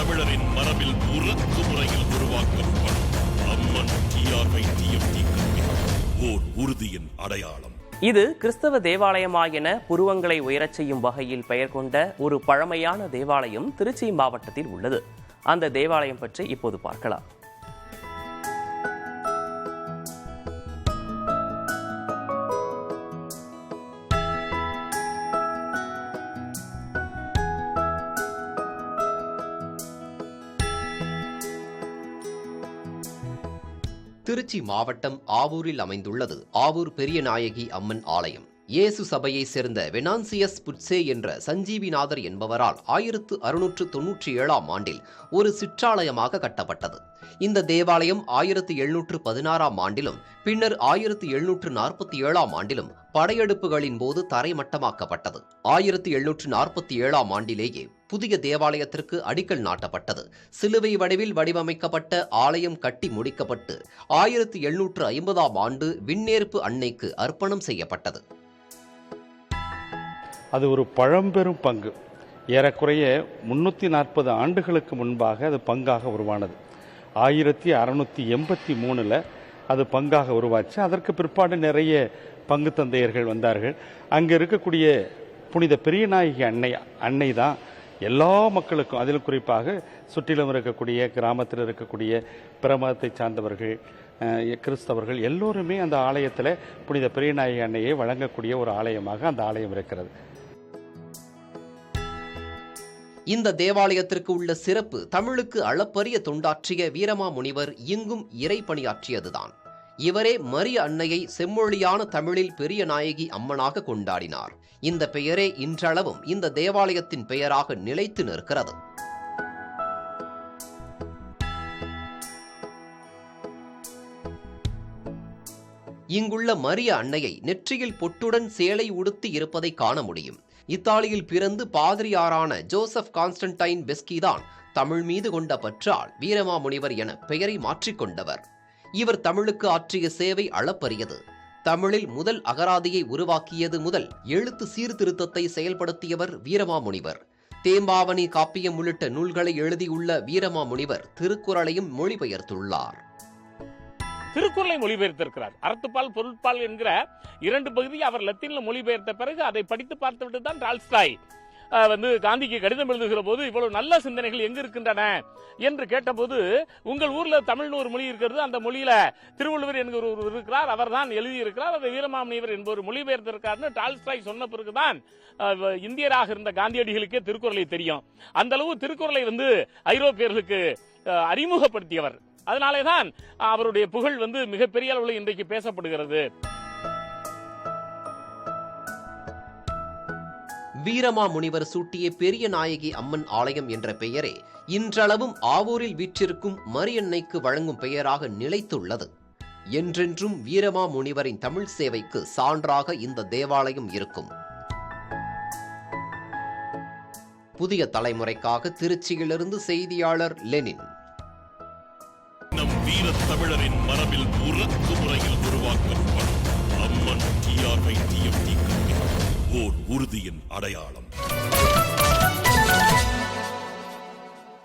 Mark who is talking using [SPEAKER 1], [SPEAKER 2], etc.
[SPEAKER 1] தமிழரின் மரபில் உருக்கு முறையில் உருவாக்கப்படும் அம்மன் TRY-TFT ஓர் உறுதியின் அடையாளம்.
[SPEAKER 2] இது கிறிஸ்தவ தேவாலயமாயின புருவங்களை உயரச் செய்யும் வகையில் பெயர் கொண்ட ஒரு பழமையான தேவாலயம் திருச்சி மாவட்டத்தில் உள்ளது. அந்த தேவாலயம் பற்றி இப்போது பார்க்கலாம்.
[SPEAKER 3] திருச்சி மாவட்டம் ஆவூரில் அமைந்துள்ளது ஆவூர் பெரியநாயகி அம்மன் ஆலயம். இயேசு சபையை சேர்ந்த வெனான்சியஸ் புட்சே என்ற சஞ்சீவிநாதர் என்பவரால் 1697ஆம் ஆண்டில் ஒரு சிற்றாலயமாக கட்டப்பட்டது. இந்த தேவாலயம் 1716ஆம் ஆண்டிலும் பின்னர் 1747ஆம் ஆண்டிலும் படையெடுப்புகளின் போது தரைமட்டமாக்கப்பட்டது. 1747ஆம் ஆண்டிலேயே புதிய தேவாலயத்திற்கு அடிக்கல் நாட்டப்பட்டது. சிலுவை வடிவில் வடிவமைக்கப்பட்ட ஆலயம் கட்டி முடிக்கப்பட்டு 1750ஆம் ஆண்டு விண்ணேற்பு அன்னைக்கு அர்ப்பணம் செய்யப்பட்டது.
[SPEAKER 4] அது ஒரு பழம்பெரும் பங்கு. ஏறக்குறைய 340 ஆண்டுகளுக்கு முன்பாக அது பங்காக உருவானது. 1683 அது பங்காக உருவாச்சு. அதற்கு பிற்பாடு நிறைய பங்கு தந்தையர்கள் வந்தார்கள். அங்கே இருக்கக்கூடிய புனித பெரியநாயகி அன்னை தான் எல்லா மக்களுக்கும், அதில் குறிப்பாக சுற்றிலும் இருக்கக்கூடிய கிராமத்தில் இருக்கக்கூடிய பிற மதத்தை சார்ந்தவர்கள், கிறிஸ்தவர்கள் எல்லோருமே அந்த ஆலயத்தில் புனித பெரியநாயகி அன்னையை வழங்கக்கூடிய ஒரு ஆலயமாக அந்த ஆலயம் இருக்கிறது.
[SPEAKER 3] இந்த தேவாலயத்திற்கு உள்ள சிறப்பு தமிழுக்கு அளப்பரிய தொண்டாற்றிய வீரமாமுனிவர் இங்கும் இறைப்பணியாற்றியதுதான். இவரே மரிய அன்னையை செம்மொழியான தமிழில் பெரிய நாயகி அம்மனாக கொண்டாடினார். இந்த பெயரே இன்றளவும் இந்த தேவாலயத்தின் பெயராக நிலைத்து நிற்கிறது. இங்குள்ள மரிய அன்னையை நெற்றியில் பொட்டுடன் சேலை உடுத்தி இருப்பதை காண முடியும். இத்தாலியில் பிறந்து பாதிரியாரான ஜோசப் கான்ஸ்டன்டைன் பெஸ்கிதான் தமிழ் மீது கொண்ட பற்றால் வீரமாமுனிவர் என பெயரை மாற்றிக்கொண்டவர். இவர் தமிழுக்கு ஆற்றிய சேவை அளப்பரியது. தமிழில் முதல் அகராதியை உருவாக்கியது முதல் எழுத்து சீர்திருத்தத்தை செயல்படுத்தியவர் வீரமாமுனிவர். தேம்பாவணி காப்பியம் உள்ளிட்ட நூல்களை எழுதியுள்ள வீரமாமுனிவர் திருக்குறளையும் மொழிபெயர்த்துள்ளார்.
[SPEAKER 5] திருக்குறளை மொழிபெயர்த்திருக்கிறார். அறத்துப்பால் பொருட்பால் என்கிற 2 பகுதியை அவர் லத்தீனில் மொழிபெயர்த்த பிறகு அதை படித்து பார்த்துவிட்டு தான் டால்ஸ்டாய் காந்திக்கு கடிதம் எழுதுகிற போது இவ்வளவு நல்ல சிந்தனைகள் எங்க இருக்கின்றன என்று கேட்டபோது, உங்கள் ஊர்ல தமிழ்னு ஒரு மொழி இருக்கிறது, அந்த மொழியில திருவள்ளுவர் என்கிற ஒரு இருக்கிறார், அவர் தான் எழுதியிருக்கிறார், அதை வீரமாமுனிவர் என்பவர் மொழிபெயர்த்திருக்காருன்னு டால்ஸ்டாய் சொன்ன பிறகுதான் இந்தியராக இருந்த காந்தியடிகளுக்கே திருக்குறளை தெரியும். அந்த அளவு திருக்குறளை ஐரோப்பியர்களுக்கு அறிமுகப்படுத்தியவர். அதனாலேதான் அவருடைய புகழ் மிகப்பெரிய அளவில் இன்றைக்கு பேசப்படுகிறது.
[SPEAKER 3] வீரமாமுனிவர் சூட்டிய பெரிய நாயகி அம்மன் ஆலயம் என்ற பெயரே இன்றளவும் ஆவூரில் வீற்றிருக்கும் மரியன்னைக்கு வழங்கும் பெயராக நிலைத்துள்ளது. என்றென்றும் வீரமாமுனிவரின் தமிழ் சேவைக்கு சான்றாக இந்த தேவாலயம் இருக்கும். புதிய தலைமுறைக்காக திருச்சியிலிருந்து செய்தியாளர் லெனின்.
[SPEAKER 1] நம் வீர தமிழரின் மரபில் உருக்கு முறையில் உருவாக்கப்படும் அம்மன் TRY-TFT ஓர் உறுதியின் அடையாளம்.